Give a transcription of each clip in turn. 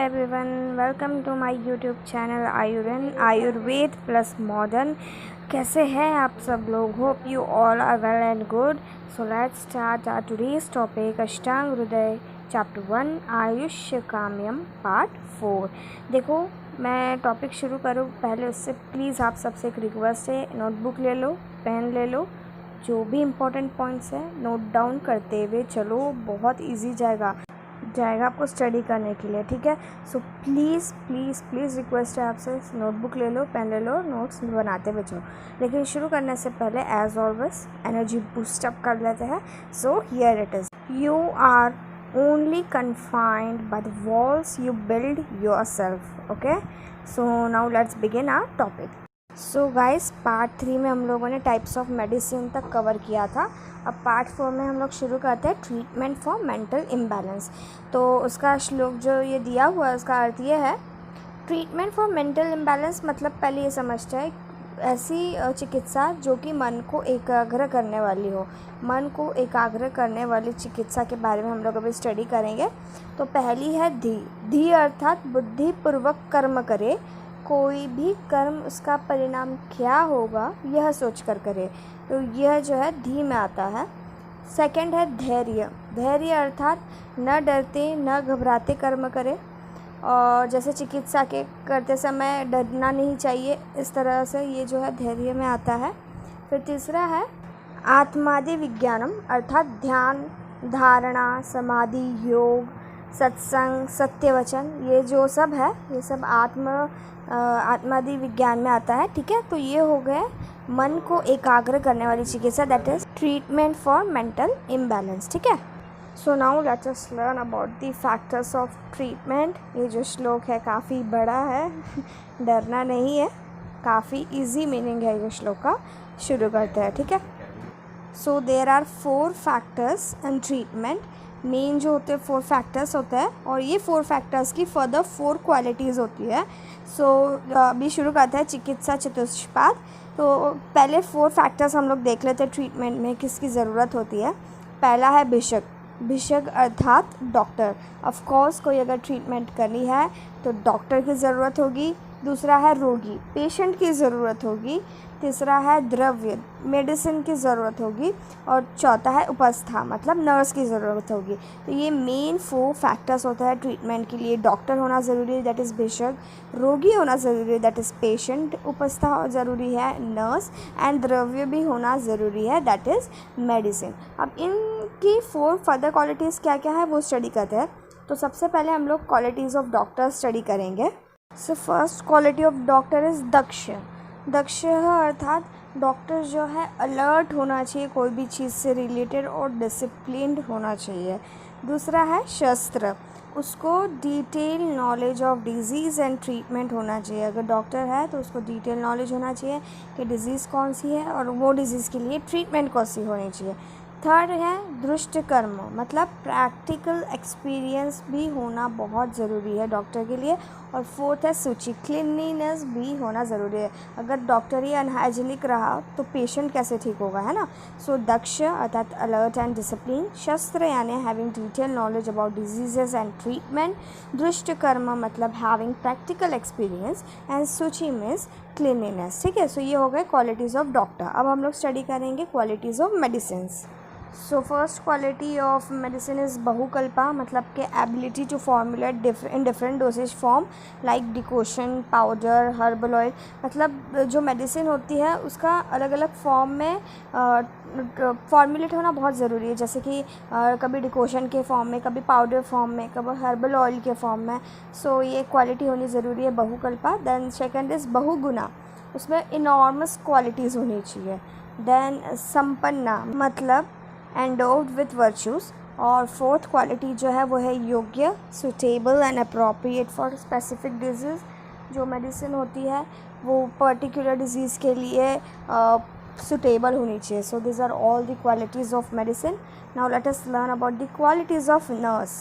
everyone, welcome to my YouTube channel Ayurveda plus modern. कैसे हैं आप सब लोग? Hope you all are well and good. So let's start our today's topic Ashtanga Hridaya chapter 1 आयुष्य काम्यम part 4। देखो, मैं टॉपिक शुरू करूँ पहले उससे प्लीज़ आप सबसे एक रिक्वेस्ट है, नोटबुक ले लो, पेन ले लो, जो भी इम्पोर्टेंट पॉइंट्स हैं नोट डाउन करते हुए चलो। बहुत इजी जाएगा आपको स्टडी करने के लिए, ठीक है। So please please please request है आपसे, नोटबुक ले लो, पेन ले लो, नोट्स बनाते हुए चलो। लेकिन शुरू करने से पहले as always energy boost up कर लेते हैं। So here it is, you are only confined by the walls you build yourself. Okay, so now let's begin our topic. So guys, part 3 में हम लोगों ने टाइप्स ऑफ मेडिसिन तक cover किया था। अब पार्ट 4 में हम लोग शुरू करते हैं ट्रीटमेंट फॉर मेंटल इम्बैलेंस। तो उसका श्लोक जो ये दिया हुआ है उसका अर्थ ये है, ट्रीटमेंट फॉर मेंटल इम्बैलेंस मतलब पहले ये समझते हैं ऐसी चिकित्सा जो कि मन को एकाग्र करने वाली हो। मन को एकाग्र करने वाली चिकित्सा के बारे में हम लोग अभी स्टडी करेंगे। तो पहली है धी अर्थात बुद्धिपूर्वक कर्म करे, कोई भी कर्म उसका परिणाम क्या होगा यह सोच कर करे, तो यह जो है धी में आता है। सेकंड है धैर्य अर्थात न डरते न घबराते कर्म करे, और जैसे चिकित्सा के करते समय डरना नहीं चाहिए, इस तरह से ये जो है धैर्य में आता है। फिर तीसरा है आत्मादि विज्ञानम अर्थात ध्यान, धारणा, समाधि, योग, सत्संग, सत्यवचन, ये जो सब है ये सब आत्मादि विज्ञान में आता है, ठीक है। तो ये हो गए मन को एकाग्र करने वाली चिकित्सा, that is treatment for mental imbalance, ठीक है। So now let's us learn about the factors of treatment. ये जो श्लोक है काफ़ी बड़ा है डरना नहीं है, काफ़ी इजी मीनिंग है ये श्लोक का। शुरू करते हैं, ठीक है। So there are 4 factors in treatment. Main जो होते हैं 4 फैक्टर्स होते हैं, और ये 4 फैक्टर्स की फर्दर 4 क्वालिटीज़ होती है। सो अभी शुरू करते हैं चिकित्सा चतुष्पाद। तो पहले 4 फैक्टर्स हम लोग देख लेते हैं ट्रीटमेंट में किसकी ज़रूरत होती है। पहला है भिषक अर्थात डॉक्टर। ऑफ कोर्स कोई अगर ट्रीटमेंट करनी है तो डॉक्टर की ज़रूरत होगी। दूसरा है रोगी, पेशेंट की ज़रूरत होगी। तीसरा है द्रव्य, मेडिसिन की ज़रूरत होगी। और चौथा है उपस्था मतलब नर्स की ज़रूरत होगी। तो ये मेन 4 फैक्टर्स होता है ट्रीटमेंट के लिए। डॉक्टर होना ज़रूरी है, दैट इज़ भिषक। रोगी होना ज़रूरी है, दैट इज़ पेशेंट। उपस्था ज़रूरी है, नर्स। एंड द्रव्य भी होना ज़रूरी है, दैट इज़ मेडिसिन। अब इनकी 4 फर्दर क्वालिटीज़ क्या क्या है वो स्टडी करते हैं। तो सबसे पहले हम लोग क्वालिटीज़ ऑफ डॉक्टर स्टडी करेंगे। So first quality of doctor is दक्ष अर्थात डॉक्टर जो है अलर्ट होना चाहिए कोई भी चीज़ से रिलेटेड, और डिसिप्लिन्ड होना चाहिए। दूसरा है शस्त्र, उसको detail knowledge of disease and treatment होना चाहिए। अगर डॉक्टर है तो उसको डिटेल नॉलेज होना चाहिए कि डिज़ीज़ कौन सी है और वो डिज़ीज़ के लिए ट्रीटमेंट कौन सी होनी चाहिए। थर्ड है दृष्ट कर्म मतलब प्रैक्टिकल एक्सपीरियंस भी होना बहुत ज़रूरी है डॉक्टर के लिए। और फोर्थ है सूची, क्लीनलीनेस भी होना ज़रूरी है। अगर डॉक्टर ही अनहाइजीनिक रहा तो पेशेंट कैसे ठीक होगा, है ना। सो दक्ष अर्थात अलर्ट एंड डिसिप्लिन। शस्त्र यानी having detail knowledge about diseases and treatment. दृष्ट कर्म मतलब हैविंग प्रैक्टिकल एक्सपीरियंस। एंड सूची मीन्स क्लीनलीनेस, ठीक है। सो ये हो गए क्वालिटीज़ ऑफ डॉक्टर। अब हम लोग स्टडी करेंगे qualities of medicines. So first quality of medicine is बहुकल्पा मतलब के ability to formulate in different dosage form like decoction, powder, herbal oil. मतलब जो मेडिसिन होती है उसका अलग अलग फॉर्म में फॉर्मुलेट होना बहुत ज़रूरी है। जैसे कि कभी डिकोशन के फॉर्म में, कभी पाउडर फॉर्म में, कभी हर्बल ऑयल के फॉर्म में। सो ये क्वालिटी होनी ज़रूरी है बहुकल्पा। देन सेकेंड इज़ बहुगुना, उसमें इनॉर्मस क्वालिटीज़ होनी चाहिए। देन संपन्ना मतलब एंडोव्ड विथ वर्चूज़। और फोर्थ क्वालिटी जो है वो है योग्य, suitable and appropriate for specific disease. जो मेडिसिन होती है वो पर्टिकुलर डिजीज़ के लिए सुटेबल होनी चाहिए। So this are all the qualities of medicine. Now let us learn about the qualities of nurse.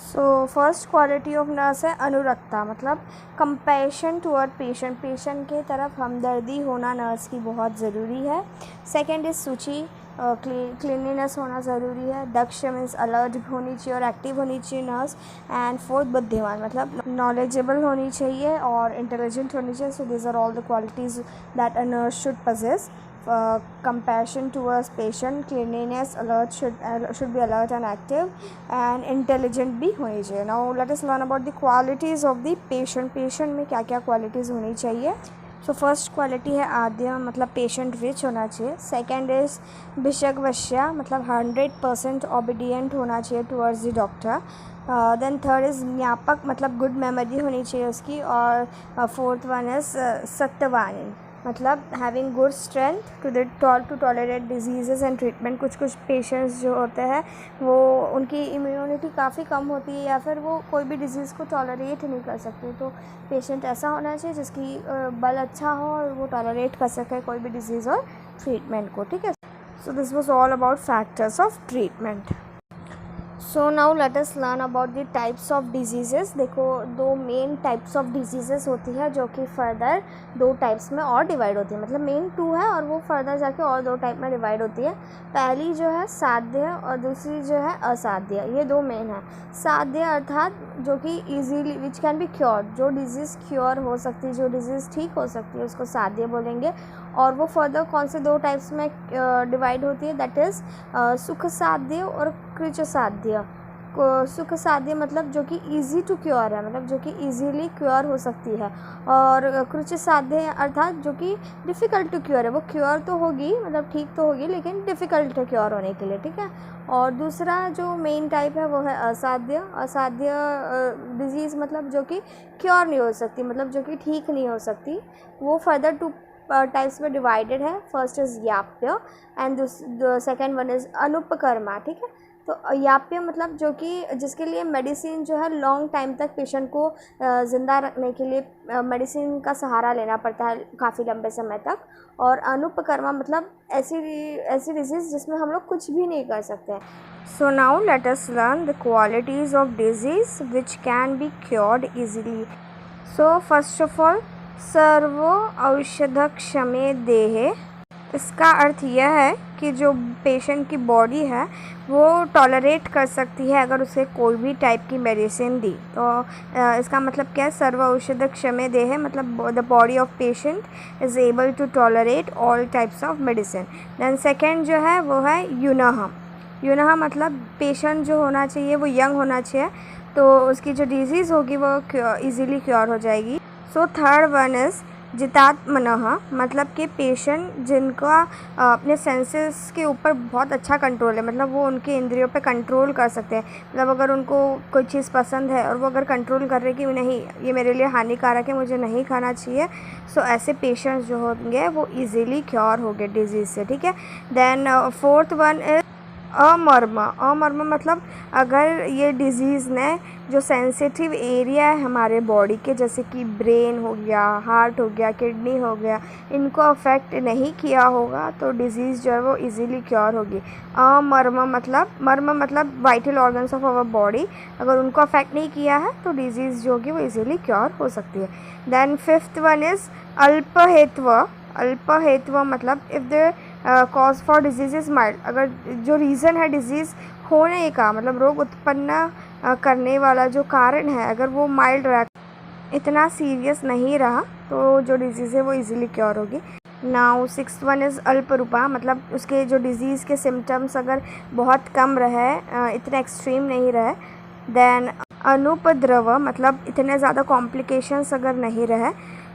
So first quality of nurse है अनुरक्ता मतलब कंपैशन टुवर्ड पेशेंट के तरफ हमदर्दी होना नर्स की बहुत ज़रूरी है। सेकेंड इज़ सूची क्लीनलीनेस होना ज़रूरी है। दक्ष मीन्स अलर्ट होनी चाहिए और एक्टिव होनी चाहिए नर्स। एंड फोर्थ बुद्धिमान मतलब नॉलेजेबल होनी चाहिए और इंटेलिजेंट होनी चाहिए। So this are all the qualities that a nurse should possess. Compassion towards patient, cleanliness, alert should be alert and active, and intelligent भी होनी चाहिए. Now let us learn about the qualities of the patient. Patient में क्या क्या qualities होनी चाहिए. सो first quality है आद्य मतलब पेशेंट रिच होना चाहिए. सेकेंड इज़ भिषग्वश्या मतलब 100% ओबीडियंट होना चाहिए towards the doctor. Then third is ज्ञापक मतलब गुड मेमोरी होनी चाहिए उसकी. और फोर्थ वन इज़ सत्यवान मतलब having good strength to tolerate disease and treatment. कुछ पेशेंट्स जो होते हैं वो उनकी इम्यूनिटी काफ़ी कम होती है या फिर वो कोई भी डिज़ीज़ को टॉलरेट नहीं कर सकते. तो पेशेंट ऐसा होना चाहिए जिसकी बल अच्छा हो और वो टॉलरेट कर सके कोई भी डिज़ीज़ और ट्रीटमेंट को. ठीक है. So this was all about factors of treatment. So now let us learn about the types of diseases. देखो दो मेन टाइप्स ऑफ डिजीज़ेस होती है जो कि फर्दर दो टाइप्स में और डिवाइड होती है. मतलब मेन टू है और वो फर्दर जाके और दो टाइप में डिवाइड होती है. पहली जो है साध्य और दूसरी जो है असाध्य. ये दो मेन है. साध्य अर्थात जो कि easily which can be cure, जो डिजीज़ क्योर हो सकती है, जो डिजीज़ ठीक हो सकती है उसको साध्य बोलेंगे. और वो फर्दर कौन से दो टाइप्स में डिवाइड होती है, दैट इज़ सुख साध्य और कृच साध्य. सुख साध्य मतलब जो कि ईजी टू क्योर है, मतलब जो कि ईजीली क्योर हो सकती है. और कृच साध्य अर्थात जो कि डिफ़िकल्ट टू क्योर है. वो क्योर तो होगी मतलब ठीक तो होगी लेकिन डिफ़िकल्ट है क्योर होने के लिए. ठीक है. और दूसरा जो मेन टाइप है वो है असाध्य. असाध्य डिजीज़ मतलब जो कि क्योर नहीं हो सकती, मतलब जो कि ठीक नहीं हो सकती. वो फर्दर टू टाइप्स में डिवाइडेड है. फर्स्ट इज़ याप्य एंड सेकेंड वन इज़ अनुपकर्मा. ठीक है. तो याप्य मतलब जो कि जिसके लिए मेडिसिन जो है लॉन्ग टाइम तक पेशेंट को ज़िंदा रखने के लिए मेडिसिन का सहारा लेना पड़ता है काफ़ी लंबे समय तक. और अनुपकर्मा मतलब ऐसी डिजीज़ जिसमें हम लोग कुछ भी नहीं कर सकते. So now let us learn the qualities of disease which can be cured easily. So first of all सर्वो औषधक्षमे देहे. इसका अर्थ यह है कि जो पेशेंट की बॉडी है वो टॉलरेट कर सकती है अगर उसे कोई भी टाइप की मेडिसिन दी. तो इसका मतलब क्या है, सर्व औषध क्षमे देह मतलब the body of patient is able to tolerate all types of medicine. Then second जो है वो है यूनह. यूनह मतलब पेशेंट जो होना चाहिए वो यंग होना चाहिए तो उसकी जो डिजीज़ होगी वो ईज़िली क्योर हो जाएगी. सो थर्ड वन इज़ जितात्मनः मतलब कि पेशेंट जिनका अपने सेंसेस के ऊपर बहुत अच्छा कंट्रोल है, मतलब वो उनके इंद्रियों पे कंट्रोल कर सकते हैं. मतलब अगर उनको कोई चीज़ पसंद है और वो अगर कंट्रोल कर रहे कि नहीं ये मेरे लिए हानिकारक है, मुझे नहीं खाना चाहिए, सो ऐसे पेशेंट्स जो होंगे वो इजीली क्योर हो गए डिजीज़ से. ठीक है. देन फोर्थ वन इज़ अमर्म. अमर्म मतलब अगर ये डिज़ीज़ ने जो सेंसिटिव एरिया है हमारे बॉडी के, जैसे कि ब्रेन हो गया, हार्ट हो गया, किडनी हो गया, इनको अफेक्ट नहीं किया होगा तो डिज़ीज़ जो है वो इजीली क्योर होगी. मर्म मतलब vital organs of our body, अगर उनको अफेक्ट नहीं किया है तो डिज़ीज़ जो होगी वो इजीली क्योर हो सकती है. देन फिफ्थ वन इज़ अल्पहेत्व. अल्पहेत्व मतलब if the cause for disease is mild. अगर जो रीज़न है डिजीज़ होने का मतलब रोग उत्पन्न करने वाला जो कारण है अगर वो माइल्ड रहा, इतना सीरियस नहीं रहा, तो जो डिजीज़ है वो इजीली क्योर होगी. नाउ सिक्स्थ वन इज़ अल्परूपा मतलब उसके जो डिज़ीज़ के सिम्टम्स अगर बहुत कम रहे, इतने एक्सट्रीम नहीं रहे. देन अनुपद्रव मतलब इतने ज़्यादा कॉम्प्लिकेशंस अगर नहीं रहे,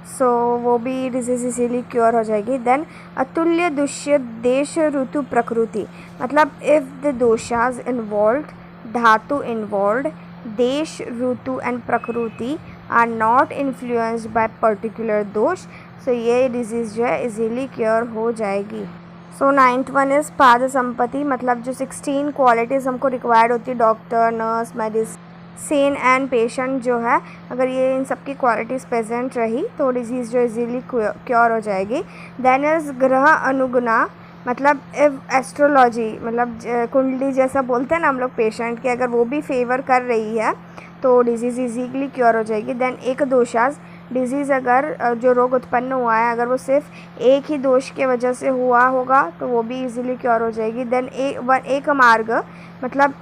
सो वो भी डिजीज़ इजीली क्योर हो जाएगी. देन अतुल्य दुष्य देश ऋतु प्रकृति मतलब इफ़ द दोषाज इन्वॉल्व, धातु इन्वॉल्व, देश ऋतु एंड प्रकृति are not influenced by particular दोष, सो ये डिजीज़ जो है इजीली क्योर हो जाएगी. सो नाइन्थ वन इज़ पाद संपत्ति मतलब जो 16 क्वालिटीज़ हमको रिक्वायर्ड होती है doctor, nurse, medicine and patient जो है, अगर ये इन सब की क्वालिटीज़ प्रेजेंट रही तो डिजीज़ जो इजीली क्योर हो जाएगी. देन इज़ ग्रह अनुगुणा मतलब इफ़ एस्ट्रोलॉजी मतलब कुंडली जैसा बोलते हैं ना हम लोग पेशेंट के, अगर वो भी फेवर कर रही है तो डिजीज़ इजीली क्योर हो जाएगी. देन एक दोषाज डिज़ीज़ अगर जो रोग उत्पन्न हुआ है अगर वो सिर्फ एक ही दोष के वजह से हुआ होगा तो वो भी इजीली क्योर हो जाएगी। देन एक मार्ग मतलब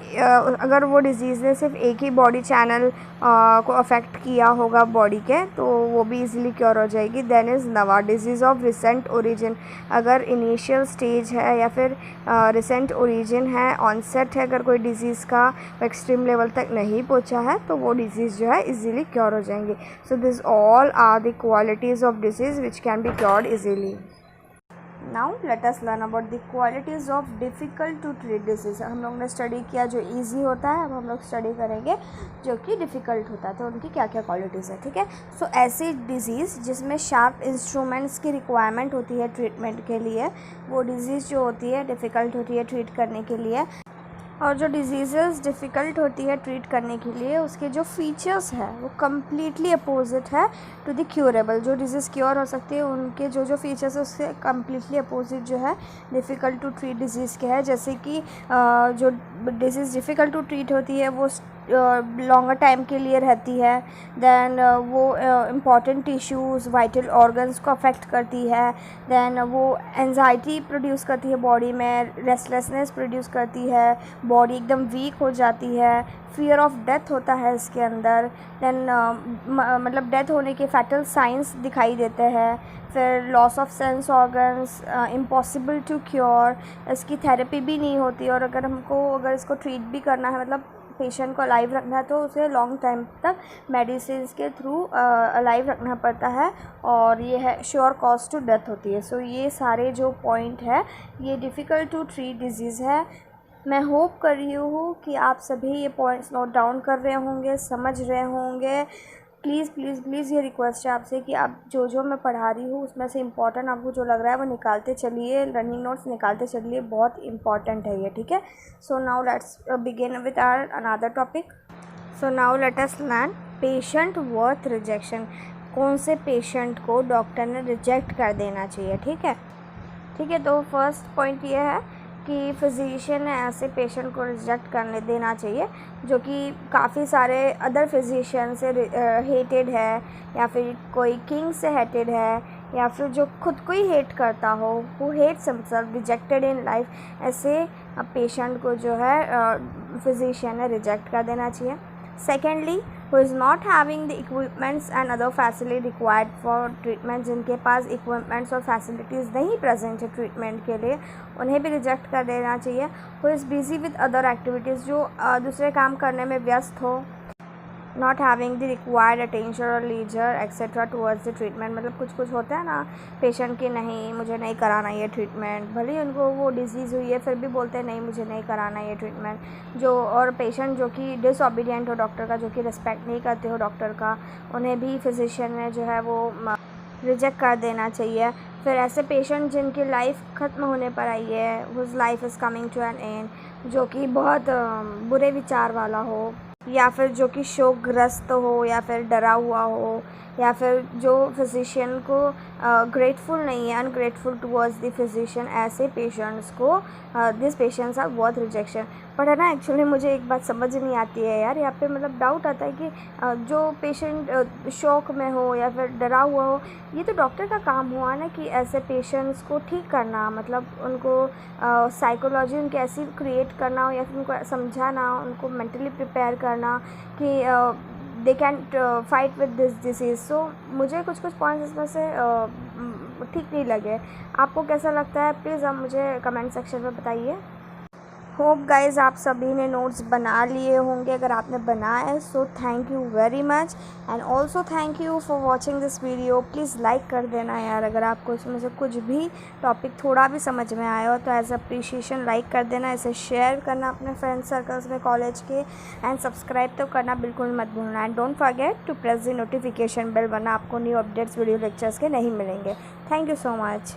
अगर वो डिज़ीज़ ने सिर्फ एक ही बॉडी चैनल को अफेक्ट किया होगा बॉडी के तो वो भी इजीली क्योर हो जाएगी। देन इज़ नवा डिजीज़ ऑफ रिसेंट ओरिजिन, अगर इनिशियल स्टेज है या फिर रिसेंट ओरिजिन है, ऑनसेट है अगर कोई डिज़ीज़ का एक्सट्रीम लेवल तक नहीं पहुंचा है तो वो डिज़ीज़ जो है इजीली क्योर हो जाएंगे। So this all are the qualities of disease which can be cured easily. Now let us learn about the qualities of difficult to treat disease. हम लोग ने स्टडी किया जो इजी होता है, अब हम लोग स्टडी करेंगे जो कि डिफ़िकल्ट होता है तो उनकी क्या क्या क्वालिटीज़ है, ठीक है। सो ऐसी डिज़ीज़ जिसमें शार्प इंस्ट्रूमेंट्स की रिक्वायरमेंट होती है ट्रीटमेंट के लिए, वो डिज़ीज़ जो होती है डिफ़िकल्ट होती है ट्रीट करने के लिए। और जो डिजीज़ डिफ़िकल्ट होती है ट्रीट करने के लिए उसके जो फीचर्स है वो कम्प्लीटली अपोजिट है टू द क्यूरेबल। जो डिजीज़ क्योर हो सकती है उनके जो जो फीचर्स है उससे कम्प्लीटली अपोजिट जो है डिफ़िकल्ट टू ट्रीट डिजीज़ के है। जैसे कि जो डिजीज़ डिफ़िकल्ट टू ट्रीट होती है वो लॉन्गर टाइम के लिए रहती है। दैन वो इम्पॉर्टेंट टिश्यूज़ वाइटल ऑर्गन्स को अफेक्ट करती है। दैन वो एंजाइटी प्रोड्यूस करती है बॉडी में, रेस्टलेसनेस प्रोड्यूस करती है, बॉडी एकदम वीक हो जाती है, फियर ऑफ डेथ होता है इसके अंदर। दैन मतलब डेथ होने के फैटल साइंस दिखाई देते हैं। फिर loss of sense organs, impossible to cure, इसकी थेरेपी भी नहीं होती। और अगर इसको ट्रीट भी करना है मतलब पेशेंट को अलाइव रखना है तो उसे लॉन्ग टाइम तक मेडिसिन के थ्रू अलाइव रखना पड़ता है और ये है श्योर कॉज टू डेथ होती है। सो ये सारे जो पॉइंट है ये डिफ़िकल्ट टू ट्रीट डिजीज़ है। मैं होप कर रही हूँ कि आप सभी ये पॉइंट्स नोट डाउन कर रहे होंगे, समझ रहे होंगे। प्लीज़ प्लीज़ प्लीज़ ये रिक्वेस्ट है आपसे कि आप जो जो मैं पढ़ा रही हूँ उसमें से इम्पॉर्टेंट आपको जो लग रहा है वो निकालते चलिए, रनिंग नोट्स निकालते चलिए, बहुत इम्पॉर्टेंट है ये, ठीक है। So now let's begin with our another topic. So now let us learn patient worth rejection. कौन से पेशेंट को डॉक्टर ने रिजेक्ट कर देना चाहिए, ठीक है। ठीक है, तो फर्स्ट पॉइंट ये है कि फिजिशियन ने ऐसे पेशेंट को रिजेक्ट करने देना चाहिए जो कि काफ़ी सारे अदर फिजिशियन से हेटेड है, या फिर कोई किंग से हेटेड है, या फिर जो खुद को ही हेट करता हो, who hates himself, rejected in life. ऐसे पेशेंट को जो है फिजिशियन ने रिजेक्ट कर देना चाहिए। Secondly, who is not having the equipments and other facility required for treatment, जिनके पास इक्विपमेंट्स और फैसिलिटीज़ नहीं प्रेजेंट है ट्रीटमेंट के लिए, उन्हें भी रिजेक्ट कर देना चाहिए। who is busy with other activities, जो दूसरे काम करने में व्यस्त हो, not having the required attention और leisure etcetera towards the treatment. मतलब कुछ कुछ होता है ना पेशेंट की, नहीं मुझे नहीं कराना ये ट्रीटमेंट, भले ही उनको वो डिजीज़ हुई है फिर भी बोलते हैं नहीं मुझे नहीं कराना ये ट्रीटमेंट। जो और पेशेंट जो कि डिसओबीडियंट हो डॉक्टर का, जो कि रिस्पेक्ट नहीं करते हो डॉक्टर का, उन्हें भी फिजिशियन ने जो है वो रिजेक्ट कर देना चाहिए। फिर ऐसे पेशेंट जिनकी लाइफ ख़त्म होने पर आई है, whose life is coming to an end, जो कि बहुत बुरे विचार वाला हो, या फिर जो कि शोकग्रस्त हो, या फिर डरा हुआ हो, या फिर जो फिजिशियन को ग्रेटफुल नहीं है, अनग्रेटफुल टुवर्ड्स द फिजिशियन, ऐसे पेशेंट्स को this patients are worth rejection. पर है ना एक्चुअली मुझे एक बात समझ नहीं आती है यार, यहाँ पे मतलब डाउट आता है कि जो पेशेंट शौक में हो या फिर डरा हुआ हो, ये तो डॉक्टर का काम हुआ ना कि ऐसे पेशेंट्स को ठीक करना, मतलब उनको साइकोलॉजी उनकी ऐसी क्रिएट करना हो या फिर उनको समझाना, उनको मेंटली प्रिपेयर करना कि they can fight with this disease. So मुझे कुछ कुछ पॉइंट्स इसमें से ठीक नहीं लगे। आपको कैसा लगता है प्लीज़ आप मुझे कमेंट सेक्शन में बताइए। होप गाइज़ आप सभी ने नोट्स बना लिए होंगे। अगर आपने बनाए so thank you very much, and also thank you for watching this video. Please like कर देना यार, अगर आपको इसमें से कुछ भी टॉपिक थोड़ा भी समझ में आया हो तो एज अप्रिशिएशन लाइक कर देना, इसे शेयर करना अपने फ्रेंड सर्कल्स में कॉलेज के, एंड सब्सक्राइब तो करना बिल्कुल मत भूलना। And don't forget to press the notification bell, वरना आपको न्यू अपडेट्स वीडियो लेक्चर्स के नहीं मिलेंगे। Thank you so much.